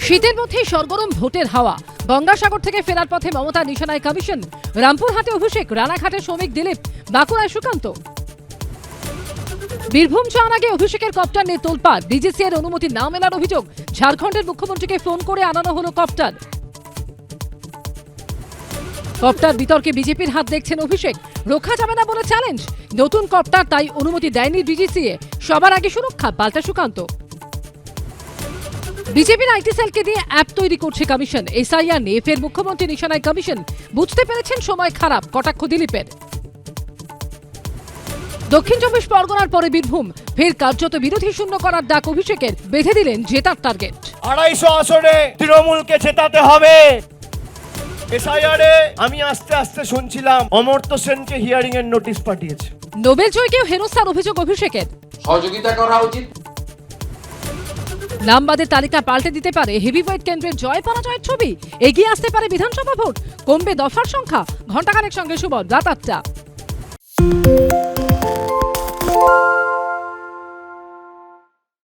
শীতের মধ্যেই সরগরম ভোটের হাওয়া। গঙ্গাসাগর থেকে ফেরার পথে মমতা নিশানায় কমিশন। রামপুরহাটে অভিষেক, রানাঘাটে শ্রমিক দিলীপ, বাঁকুড়ায় সুকান্ত। বীরভূম যাওয়ার আগে অভিষেকের কপ্টার নিয়ে তোলপাড়। ডিজিসি এর অনুমতি না মেলার অভিযোগ। ঝাড়খণ্ডের মুখ্যমন্ত্রীকে ফোন করে আনানো হলো কপ্টার। কপ্টার বিতর্কে বিজেপির হাত দেখছেন অভিষেক। রোখা যাবে না বলে চ্যালেঞ্জ। নতুন কপ্টার, তাই অনুমতি দেয়নি ডিজিসিএ। সবার আগে সুরক্ষা, পাল্টা সুকান্ত। বিজেপির আইটি সেলকে দিয়ে অ্যাপ তৈরি করছে কমিশন। এসআইআর নিয়ে ফের মুখ্যমন্ত্রী নিশানায় কমিশন। বুঝতে পেরেছেন সময় খারাপ, কটাক্ষ দিলীপের। দক্ষিণ 24 পরগনার পরে বীরভূম, ফের কার্যত বিরোধী শূন্য করার ডাক অভিষেকের। বেঁধে দিলেন জেতার টার্গেট। 250 আসনে তৃণমূলকে জেতাতে হবে। এসআইআরে আমি আস্তে আস্তে শুনছিলাম অমর্ত্য সেনকে হিয়ারিং এর নোটিশ পাঠিয়েছে। নোবেল জয়কেও হেনস্থার অভিযোগ অভিষেকের। সহযোগিতা করা উচিত। নামবাদের তালিকা পাল্টে দিতে পারে হেভিওয়েট কেন্দ্রের জয় পরাজয়ের ছবি। এগিয়ে আসতে পারে বিধানসভা ভোট। কমবে দফার সংখ্যা। ঘণ্টাখানেক সঙ্গে সুবল, রাত 8টা।